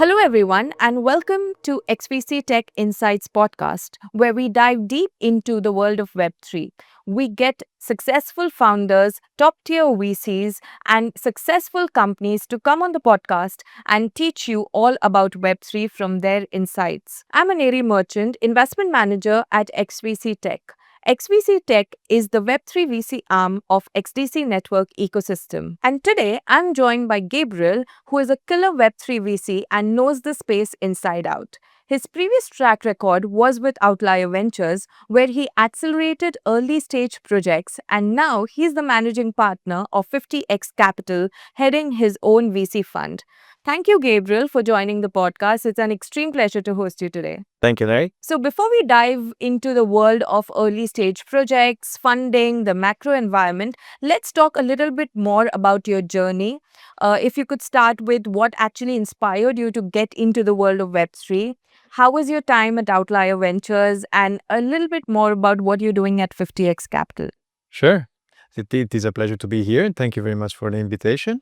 Hello, everyone, and welcome to XVC Tech Insights podcast, where we dive deep into the world of Web3. We get successful founders, top tier VCs, and successful companies to come on the podcast and teach you all about Web3 from their insights. I'm Aneri merchant, investment manager at XVC Tech. XVC Tech is the Web3 VC arm of XDC network ecosystem. And today I'm joined by Gabriel, who is a killer Web3 VC and knows the space inside out. His previous track record was with Outlier Ventures, where he accelerated early stage projects, and now he's the managing partner of 50x Capital, heading his own VC fund. Thank you, Gabriel, for joining the podcast. It's an extreme pleasure to host you today. Thank you, Larry. So, before we dive into the world of early stage projects, funding, the macro environment, let's talk a little bit more about your journey. If you could start with what actually inspired you to get into the world of Web3, how was your time at Outlier Ventures, and a little bit more about what you're doing at 50x Capital. Sure. It is a pleasure to be here. Thank you very much for the invitation.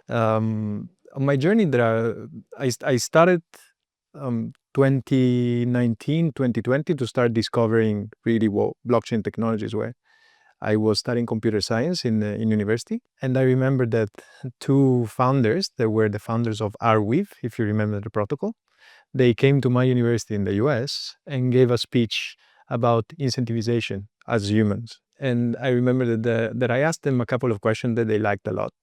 On my journey, I started 2019, 2020 to start discovering really what blockchain technologies were. I was studying computer science in university, and I remember that two founders, they were the founders of Arweave, if you remember the protocol. They came to my university in the US and gave a speech about incentivization as humans. And I remember that I asked them a couple of questions that they liked a lot.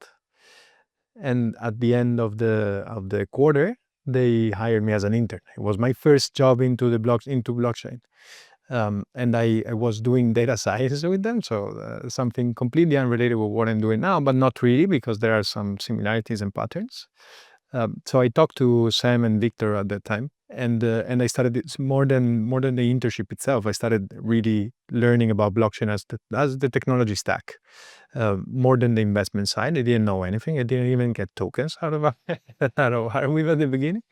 And at the end of the quarter, they hired me as an intern. It was my first job into blockchain. And I was doing data science with them, so something completely unrelated with what I'm doing now, but not really, because there are some similarities and patterns. So I talked to Sam and Victor at that time, and I started more than the internship itself. I started really learning about blockchain as the technology stack, more than the investment side. I didn't know anything. I didn't even get tokens out of Harweave at the beginning.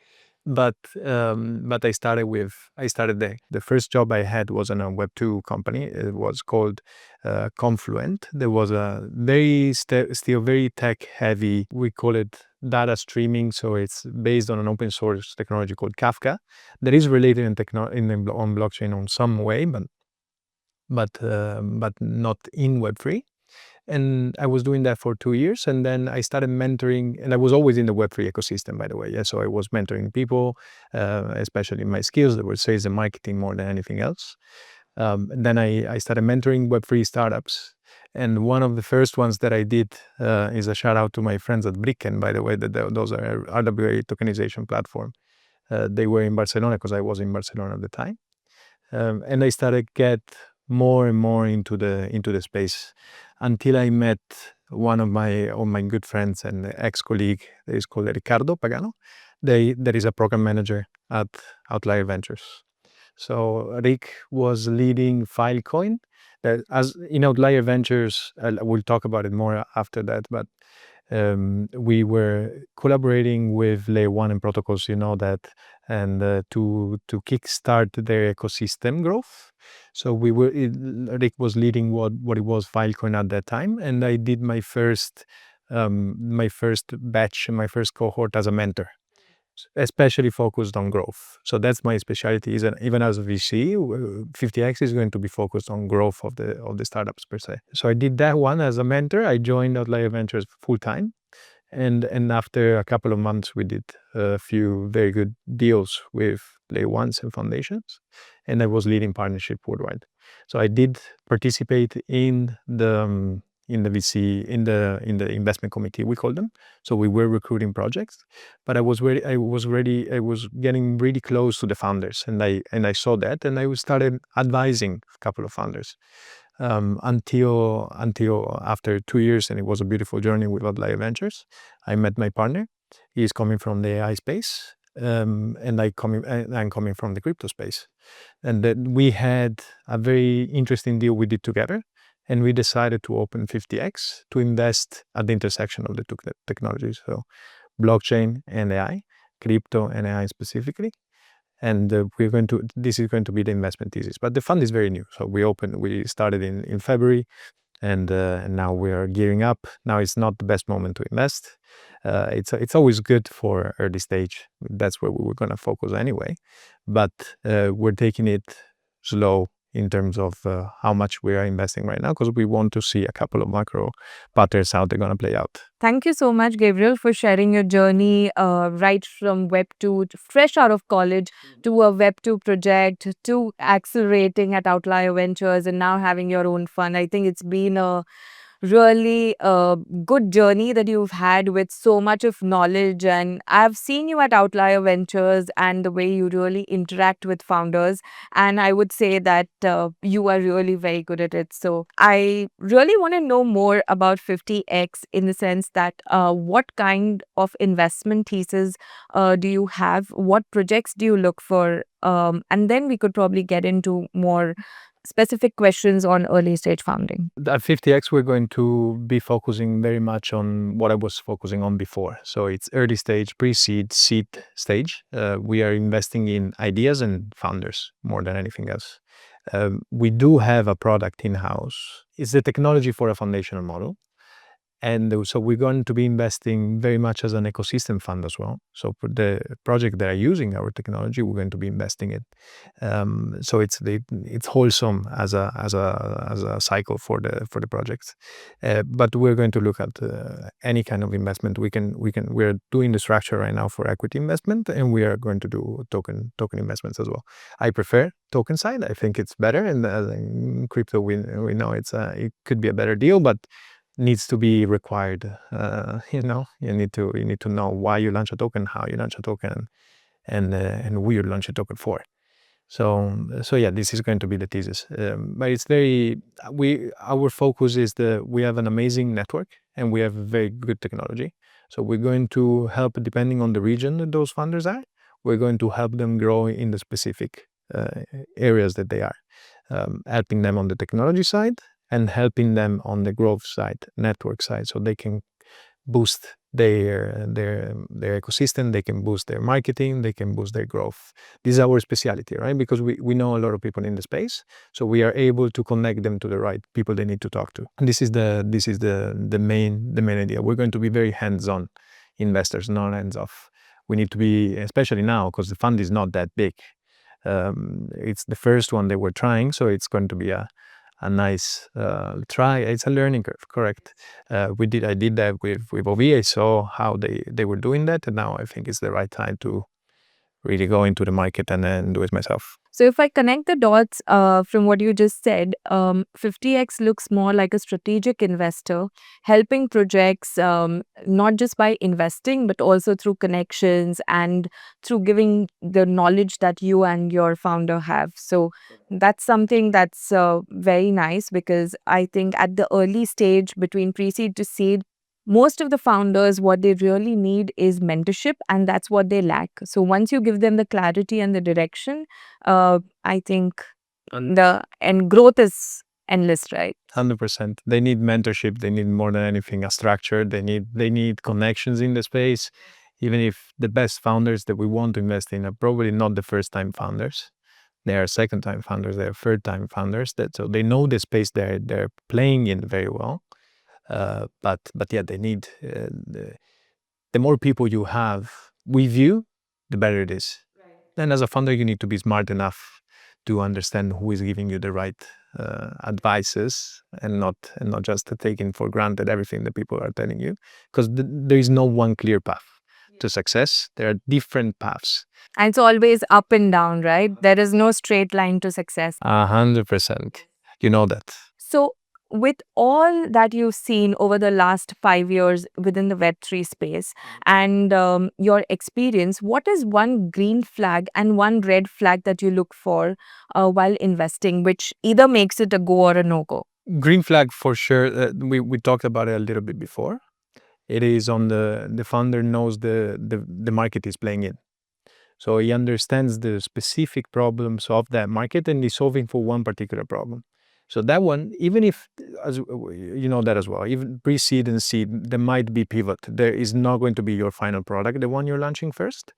But I started the first job I had was in a Web2 company. It was called Confluent. There was a still very tech heavy, we call it data streaming. So it's based on an open source technology called Kafka that is related on blockchain on some way, but not in Web3. And I was doing that for 2 years, and then I started mentoring, and I was always in the Web3 ecosystem, by the way. Yeah, so I was mentoring people, especially in my skills that were sales and marketing more than anything else. And then I started mentoring Web3 startups, and one of the first ones that I did is a shout out to my friends at Bricken, by the way. Those are RWA tokenization platform. They were in Barcelona because I was in Barcelona at the time, and I started get more and more into the space until I met one of my good friends and ex-colleague that is called Ricardo Pagano. That is a program manager at Outlier Ventures. So Rick was leading Filecoin. That as in Outlier Ventures, we'll talk about it more after that, but we were collaborating with layer 1 and protocols, that, and to kickstart their ecosystem growth. So Rick was leading what it was Filecoin at that time, and I did my first batch, my first cohort as a mentor, especially focused on growth. So that's my specialty. Even as a VC, 50x is going to be focused on growth of the startups per se. So I did that one as a mentor. I joined Outlier Ventures full time, and after a couple of months, we did a few very good deals with layer ones and foundations, and I was leading partnership worldwide. So I did participate in the VC, in the investment committee, we call them. So we were recruiting projects, but I was getting really close to the founders, and I saw that, and I started advising a couple of founders until after 2 years, and it was a beautiful journey with Outlier Ventures. I met my partner. He's coming from the AI space, and I'm coming from the crypto space, and then we had a very interesting deal we did together. And we decided to open 50x to invest at the intersection of the two technologies. So blockchain and AI, crypto and AI specifically. And this is going to be the investment thesis. But the fund is very new. So we started in February. and now we are gearing up. Now it's not the best moment to invest. It's always good for early stage. That's where we were going to focus anyway, but we're taking it slow in terms of how much we are investing right now, because we want to see a couple of macro patterns how they're going to play out. Thank you so much, Gabriel, for sharing your journey right from Web2, fresh out of college, to a Web2 project, to accelerating at Outlier Ventures, and now having your own fund. I think it's been a really good journey that you've had with so much of knowledge. And I've seen you at Outlier Ventures and the way you really interact with founders. And I would say that you are really very good at it. So I really want to know more about 50x, in the sense that what kind of investment thesis do you have? What projects do you look for? And then we could probably get into more specific questions on early stage founding. At 50x, we're going to be focusing very much on what I was focusing on before. So it's early stage, pre-seed, seed stage. We are investing in ideas and founders more than anything else. We do have a product in-house. It's the technology for a foundational model. And so we're going to be investing very much as an ecosystem fund as well. So for the project that are using our technology, we're going to be investing it. So it's wholesome as a cycle for the projects. But we're going to look at any kind of investment. We're doing the structure right now for equity investment, and we are going to do token investments as well. I prefer token side. I think it's better, and in crypto we know it could be a better deal, but needs to be required. You need to know why you launch a token, how you launch a token, and who you launch a token for. So yeah, this is going to be the thesis. But it's our focus is we have an amazing network and we have very good technology. So we're going to help, depending on the region that those founders are, we're going to help them grow in the specific areas that they are, helping them on the technology side and helping them on the growth side, network side, so they can boost their ecosystem, they can boost their marketing, they can boost their growth. This is our specialty, right? Because we know a lot of people in the space, so we are able to connect them to the right people they need to talk to. And this is the main idea. We're going to be very hands-on investors, not hands-off. We need to be, especially now, because the fund is not that big. It's the first one that we're trying, so it's going to be a nice try. It's a learning curve, correct? I did that with OV. I saw how they were doing that, and now I think it's the right time to really go into the market and then do it myself. So if I connect the dots from what you just said, 50x looks more like a strategic investor helping projects, not just by investing, but also through connections and through giving the knowledge that you and your founder have. So that's something that's very nice, because I think at the early stage between pre-seed to seed, most of the founders, what they really need is mentorship, and that's what they lack. So once you give them the clarity and the direction, I think and growth is endless, right? 100%. They need mentorship. They need more than anything a structure. They need connections in the space. Even if the best founders that we want to invest in are probably not the first-time founders, they are second-time founders. They are third-time founders. So they know the space they're playing in very well. But yeah, they need the more people you have with you, the better it is. Right. And as a founder, you need to be smart enough to understand who is giving you the right advices, and not just taking for granted everything that people are telling you, because there is no one clear path to success. There are different paths. And it's always up and down, right? There is no straight line to success. 100%. You know that. So with all that you've seen over the last 5 years within the Web3 space and your experience, what is one green flag and one red flag that you look for while investing, which either makes it a go or a no-go? Green flag for sure. We talked about it a little bit before. It is on the founder knows the market is playing in. So he understands the specific problems of that market and is solving for one particular problem. So that one, even if, as you know that as well, even pre-seed and seed, there might be pivot. There is not going to be your final product, the one you're launching first.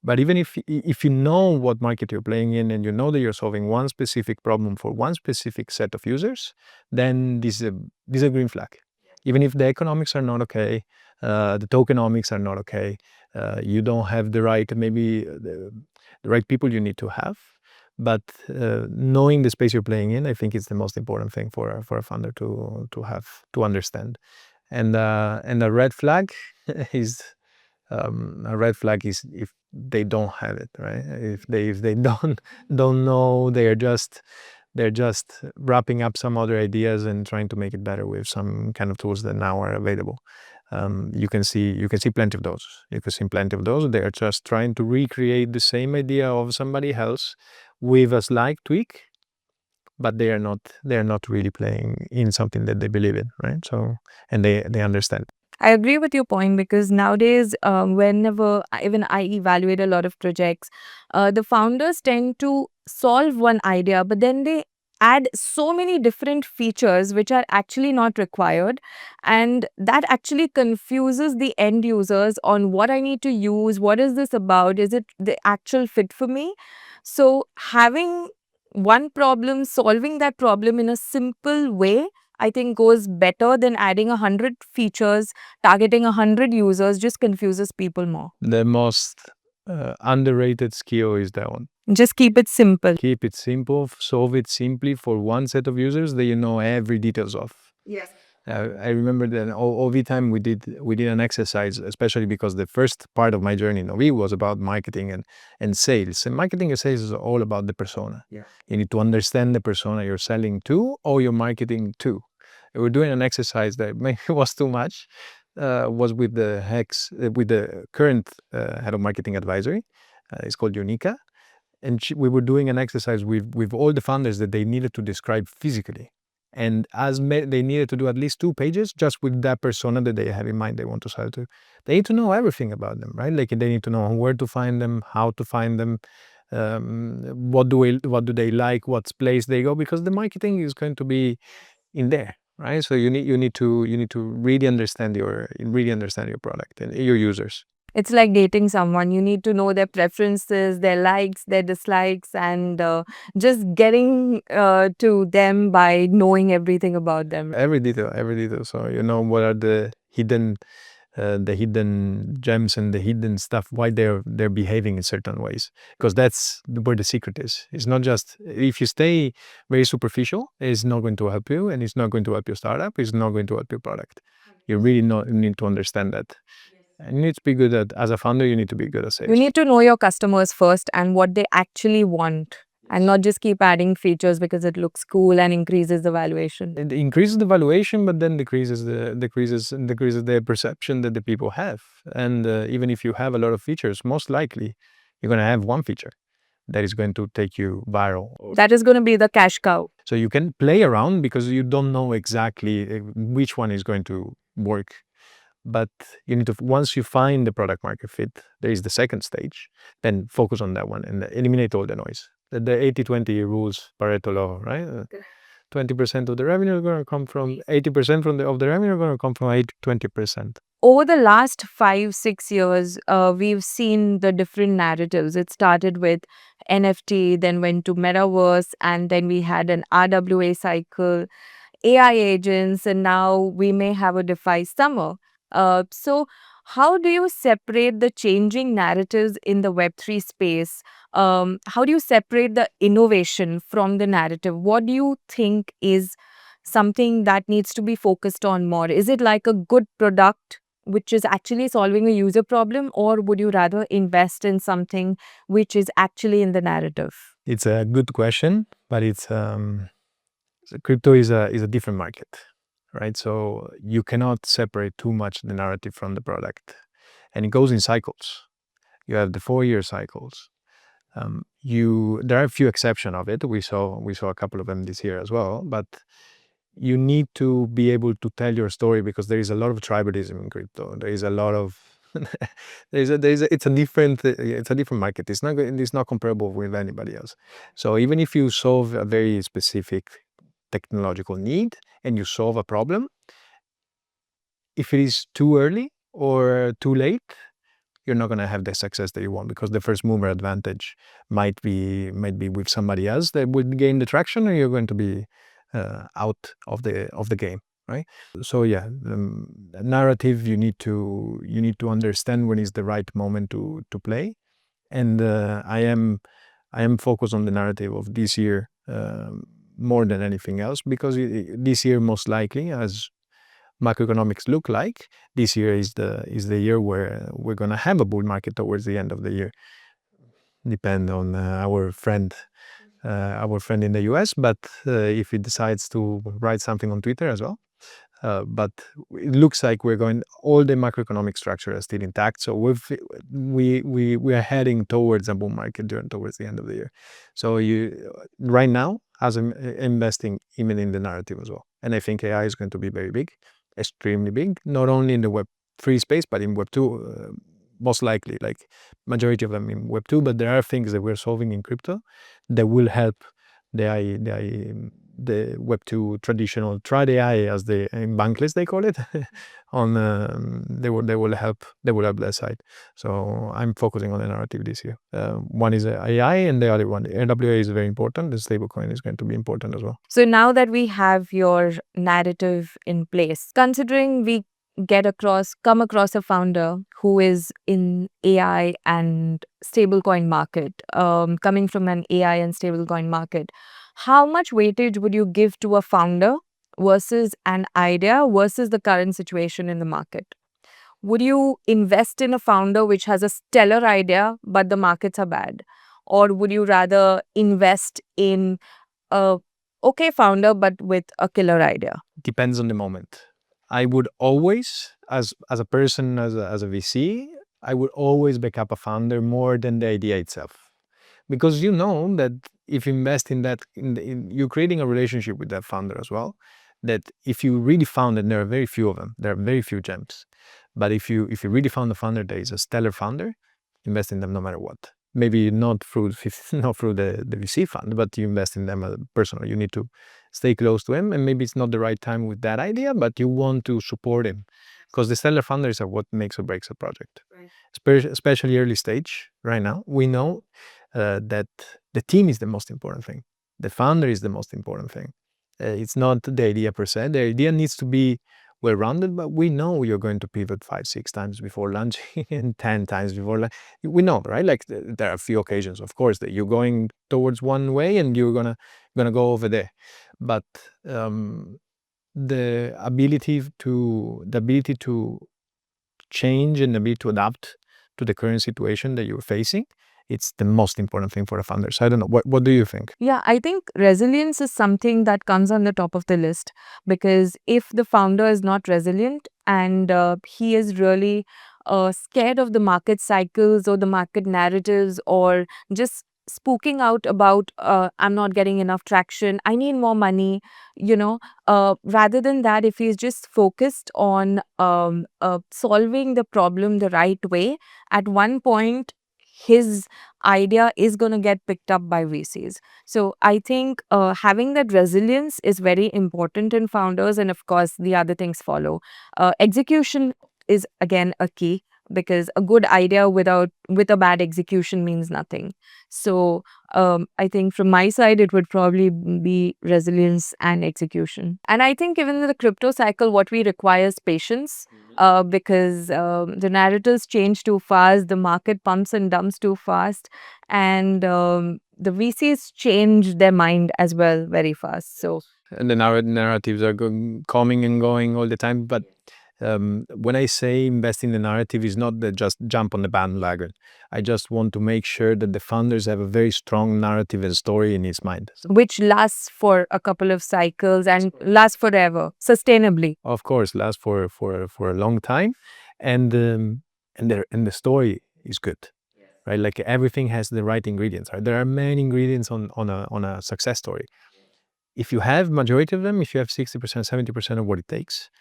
But even if you know what market you're playing in and you know that you're solving one specific problem for one specific set of users, then this is a green flag. Even if the economics are not okay, the tokenomics are not okay, you don't have the right, maybe the right people you need to have. But knowing the space you're playing in, I think it's the most important thing for a founder to have to understand. And a red flag is if they don't have it, right? If they don't know, they're just wrapping up some other ideas and trying to make it better with some kind of tools that now are available. You can see plenty of those. You can see plenty of those. They're just trying to recreate the same idea of somebody else with a slight tweak, but they are not really playing in something that they believe in, right? So, and they understand. I agree with your point because nowadays, whenever even I evaluate a lot of projects, the founders tend to solve one idea, but then they add so many different features which are actually not required. And that actually confuses the end users on what I need to use, what is this about, is it the actual fit for me? So, having one problem, solving that problem in a simple way, I think goes better than adding 100 features, targeting 100 users just confuses people more. The most underrated skill is that one. Just keep it simple. Keep it simple, solve it simply for one set of users that you know every details of. Yes. I remember that all the time we did an exercise, especially because the first part of my journey in Novi was about marketing and sales. And marketing and sales is all about the persona. Yeah. You need to understand the persona you're selling to or you're marketing to. We were doing an exercise that maybe was too much. Was with the current head of marketing advisory. It's called Unica, and we were doing an exercise with all the founders that they needed to describe physically, and they needed to do at least 2 pages just with that persona that they have in mind they want to sell to. They need to know everything about them, right? Like they need to know where to find them, how to find them, what do they like, what place they go, because the marketing is going to be in there, right? So you need to really understand your product and your users. It's like dating someone. You need to know their preferences, their likes, their dislikes, and just getting to them by knowing everything about them. Every detail. So you know what are the hidden gems and the hidden stuff, why they're behaving in certain ways, because that's where the secret is. It's not just, if you stay very superficial, it's not going to help you, and it's not going to help your startup, it's not going to help your product. You really need to understand that. And you need to be good at, as a founder, you need to be good at sales. You need to know your customers first and what they actually want, and not just keep adding features because it looks cool and increases the valuation. It increases the valuation, but then decreases the perception that the people have. And even if you have a lot of features, most likely you're going to have one feature that is going to take you viral. That is going to be the cash cow. So you can play around because you don't know exactly which one is going to work. But you need to, once you find the product market fit, there is the second stage, then focus on that one and eliminate all the noise. The 80-20 rules, Pareto law, right? 20% of the revenue is going to come from 80% of the revenue is going to come from 20%. Over the last 5-6 years, we've seen the different narratives. It started with NFT, then went to metaverse, and then we had an RWA cycle, AI agents, and now we may have a DeFi summer. So how do you separate the changing narratives in the Web3 space? How do you separate the innovation from the narrative? What do you think is something that needs to be focused on more? Is it like a good product which is actually solving a user problem, or would you rather invest in something which is actually in the narrative? It's a good question, but it's crypto is a different market, right? So you cannot separate too much the narrative from the product, and it goes in cycles. You have the 4-year cycles. There are a few exceptions of it. We saw a couple of them this year as well, but you need to be able to tell your story because there is a lot of tribalism in crypto. There is a lot of it's a different market. It's not comparable with anybody else. So even if you solve a very specific technological need and you solve a problem, if it is too early or too late, you're not going to have the success that you want, because the first mover advantage might be with somebody else that would gain the traction, and you're going to be out of the game, right? So yeah, narrative, you need to understand when is the right moment to play, and I am focused on the narrative of this year more than anything else, because this year, most likely, as macroeconomics look like, this year is the year where we're going to have a bull market towards the end of the year. Depend on our friend in the US, but if he decides to write something on Twitter as well. But it looks like all the macroeconomic structure is still intact. So we are heading towards a bull market towards the end of the year. So right now, as I'm investing even in the narrative as well. And I think AI is going to be very big, extremely big, not only in the Web3 space, but in Web2, most likely, like majority of them in Web2. But there are things that we're solving in crypto that will help the Web2 traditional trad AI, as in Bankless they call it, on they will help that side. So I'm focusing on the narrative this year. One is AI, and the other one, RWA, is very important. The stablecoin is going to be important as well. So now that we have your narrative in place, considering we come across a founder who is in AI and stablecoin market, coming from an AI and stablecoin market, how much weightage would you give to a founder versus an idea versus the current situation in the market? Would you invest in a founder which has a stellar idea but the markets are bad? Or would you rather invest in a okay founder but with a killer idea? Depends on the moment. I would always, as a person, as a VC, I would always back up a founder more than the idea itself, because you know that if you invest in that, you're creating a relationship with that founder as well. That if you really found, and there are very few of them, there are very few gems, but if you really found a founder that is a stellar founder, invest in them no matter what. Maybe not through the VC fund, but you invest in them personally. You need to stay close to him, and maybe it's not the right time with that idea, but you want to support him, because the stellar founders are what makes or breaks a project. Right. Especially early stage. Right now, we know that the team is the most important thing. The founder is the most important thing. It's not the idea per se. The idea needs to be well-rounded, but we know you're going to pivot 5-6 times before launching and 10 times before launch. We know, right? Like there are a few occasions, of course, that you're going towards one way and you're gonna go over there. But the ability to change and the ability to adapt to the current situation that you're facing, it's the most important thing for a founder. So I don't know, what do you think? Yeah, I think resilience is something that comes on the top of the list, because if the founder is not resilient and he is really scared of the market cycles or the market narratives, or just spooking out about I'm not getting enough traction, I need more money, rather than that, if he's just focused on solving the problem the right way, at one point his idea is going to get picked up by VCs. So I think having that resilience is very important in founders, and of course the other things follow. Execution is again a key, because a good idea with a bad execution means nothing. So I think from my side it would probably be resilience and execution. And I think even in the crypto cycle, what we require is patience, because the narratives change too fast, the market pumps and dumps too fast, and the VCs change their mind as well very fast. So and the narratives are coming and going all the time. But when I say invest in the narrative, is not that just jump on the bandwagon. I just want to make sure that the founders have a very strong narrative and story in his mind, which lasts for a couple of cycles and lasts forever, sustainably. Of course, lasts for a long time, and the story is good, right? Like everything has the right ingredients. Right? There are many ingredients on a success story. If you have majority of them, if you have 60%, 70% of what it takes,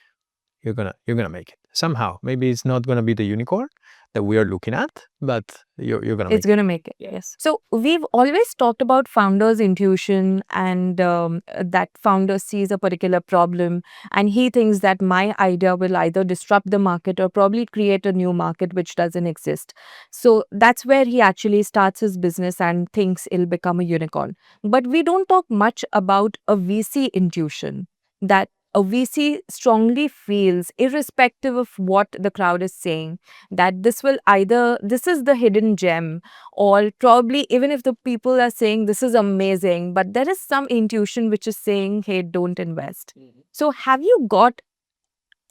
you're gonna make it. somehow. Maybe it's not going to be the unicorn that we are looking at, but you're going to make It's going to make it, yes. So we've always talked about founders' intuition and that founder sees a particular problem and he thinks that my idea will either disrupt the market or probably create a new market which doesn't exist. So that's where he actually starts his business and thinks it'll become a unicorn. But we don't talk much about a VC intuition, that a VC strongly feels, irrespective of what the crowd is saying, that this is the hidden gem, or probably even if the people are saying this is amazing, but there is some intuition which is saying, hey, don't invest. So have you got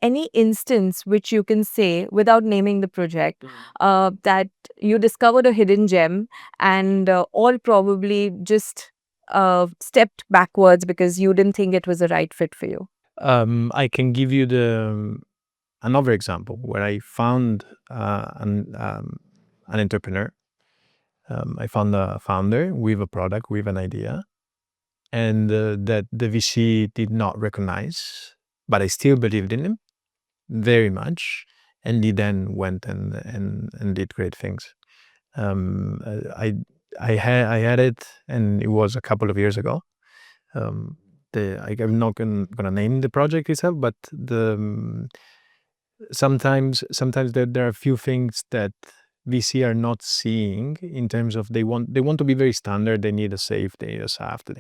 any instance which you can say without naming the project that you discovered a hidden gem and all probably just stepped backwards because you didn't think it was the right fit for you? I can give you another example where I found an entrepreneur. I found a founder with a product, with an idea, and that the VC did not recognize, but I still believed in him very much, and he then went and did great things. I had it, and it was a couple of years ago. I'm not gonna name the project itself, but sometimes there are a few things that VC are not seeing in terms of they want to be very standard. They need a safe, they need a SAFT,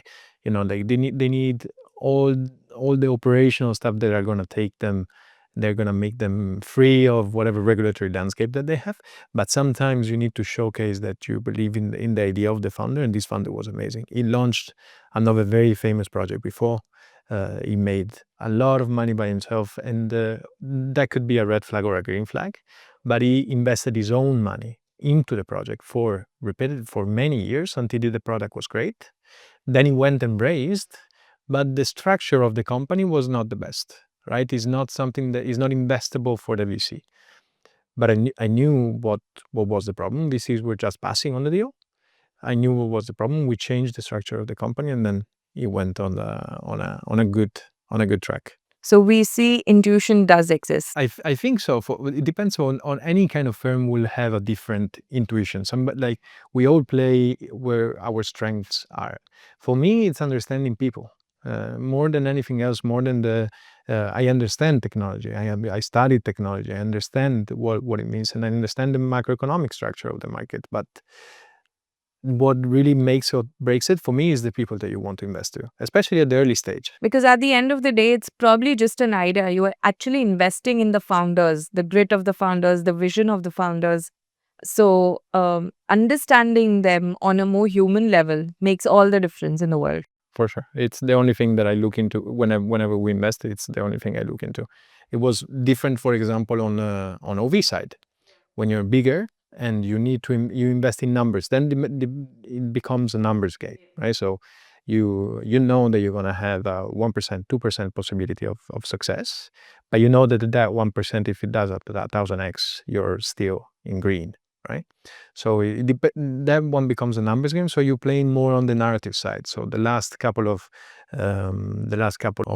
like they need all the operational stuff that are gonna take them. They're gonna make them free of whatever regulatory landscape that they have. But sometimes you need to showcase that you believe in the idea of the founder, and this founder was amazing. He launched another very famous project before. He made a lot of money by himself, and that could be a red flag or a green flag. But he invested his own money into the project for many years until the product was great. Then he went and raised, but the structure of the company was not the best. Right? It's not something that is not investable for the VC. But I knew what was the problem. VCs were just passing on the deal. I knew what was the problem. We changed the structure of the company, and then it went on a good track. So we see intuition does exist. I think so. It depends on any kind of firm will have a different intuition. Like we all play where our strengths are. For me, it's understanding people. More than anything else, more than I understand technology. I studied technology. I understand what it means, and I understand the macroeconomic structure of the market. But what really makes or breaks it for me is the people that you want to invest to, especially at the early stage. Because at the end of the day, it's probably just an idea. You are actually investing in the founders, the grit of the founders, the vision of the founders. So understanding them on a more human level makes all the difference in the world. For sure. It's the only thing that I look into whenever we invest. It's the only thing I look into. It was different, for example, on OV side. When you're bigger and you need to you invest in numbers, then it becomes a numbers game, right? So you know that you're going to have a 1%, 2% possibility of success, but you know that 1%, if it does up to that 1000x, you're still in green, right? So that one becomes a numbers game. So you're playing more on the narrative side. So the last couple of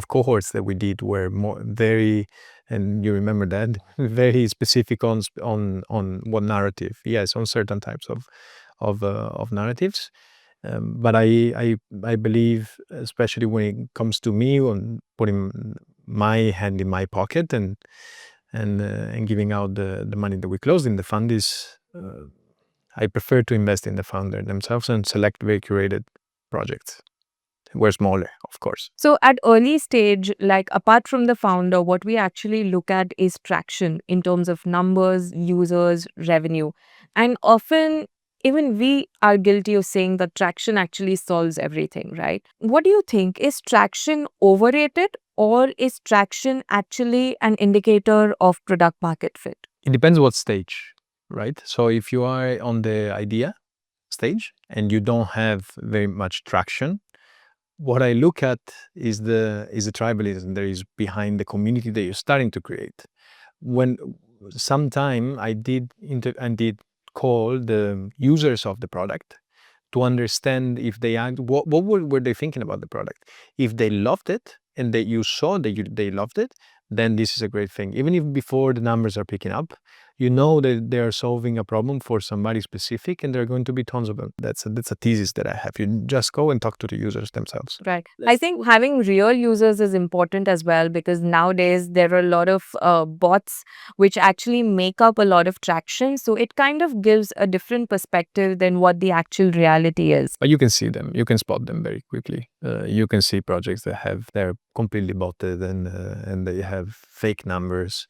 cohorts that we did were more very, and you remember that, very specific on what narrative. Yes, on certain types of narratives. But I believe, especially when it comes to me, on putting my hand in my pocket and giving out the money that we closed in the fund, is I prefer to invest in the founder themselves and select very curated projects. We're smaller, of course. So at early stage, like apart from the founder, what we actually look at is traction in terms of numbers, users, revenue. And often even we are guilty of saying that traction actually solves everything, right? What do you think? Is traction overrated, or is traction actually an indicator of product market fit? It depends what stage, right? So if you are on the idea stage and you don't have very much traction, what I look at is the tribalism that is behind the community that you're starting to create. When sometime I did call the users of the product to understand if they what were they thinking about the product. If they loved it, and that you saw that they loved it, then this is a great thing. Even if before the numbers are picking up, you know that they are solving a problem for somebody specific, and there are going to be tons of them. That's a thesis that I have. You just go and talk to the users themselves. Right. I think having real users is important as well, because nowadays there are a lot of bots which actually make up a lot of traction. So it kind of gives a different perspective than what the actual reality is. But you can see them, you can spot them very quickly. You can see projects that they're completely botted and they have fake numbers.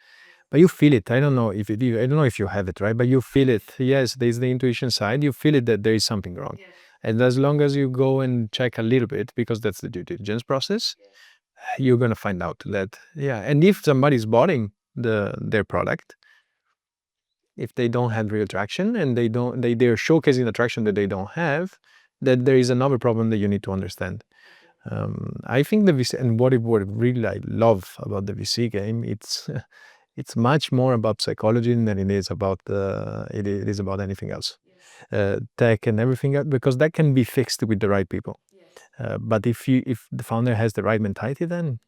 But you feel it. I don't know if you have it, right? But you feel it. Yes, there's the intuition side. You feel it that there is something wrong. Yes. And as long as you go and check a little bit, because that's the due diligence process, you're gonna find out that, yeah. And if somebody's buying their product, if they don't have real traction and they're showcasing the traction that they don't have, that there is another problem that you need to understand. I think the VC, and what really I love about the VC game, it's much more about psychology than it is about anything else. Tech and everything else, because that can be fixed with the right people. But if the founder has the right mentality, then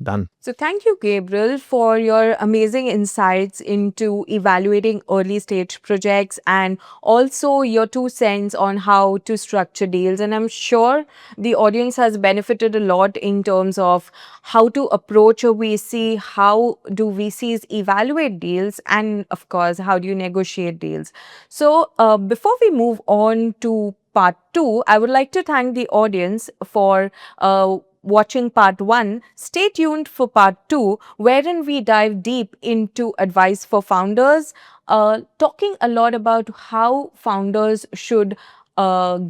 done. So thank you, Gabriel, for your amazing insights into evaluating early stage projects and also your 2 cents on how to structure deals. And I'm sure the audience has benefited a lot in terms of how to approach a VC, how do VCs evaluate deals, and of course, how do you negotiate deals. So before we move on to part 2, I would like to thank the audience for watching part 1. Stay tuned for part 2, wherein we dive deep into advice for founders, talking a lot about how founders should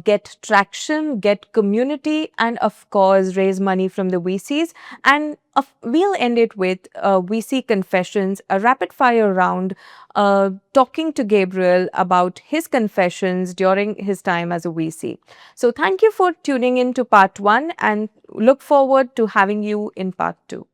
get traction, get community, and of course, raise money from the VCs. And we'll end it with VC confessions, a rapid fire round, talking to Gabriel about his confessions during his time as a VC. So thank you for tuning in to part 1 and look forward to having you in part 2.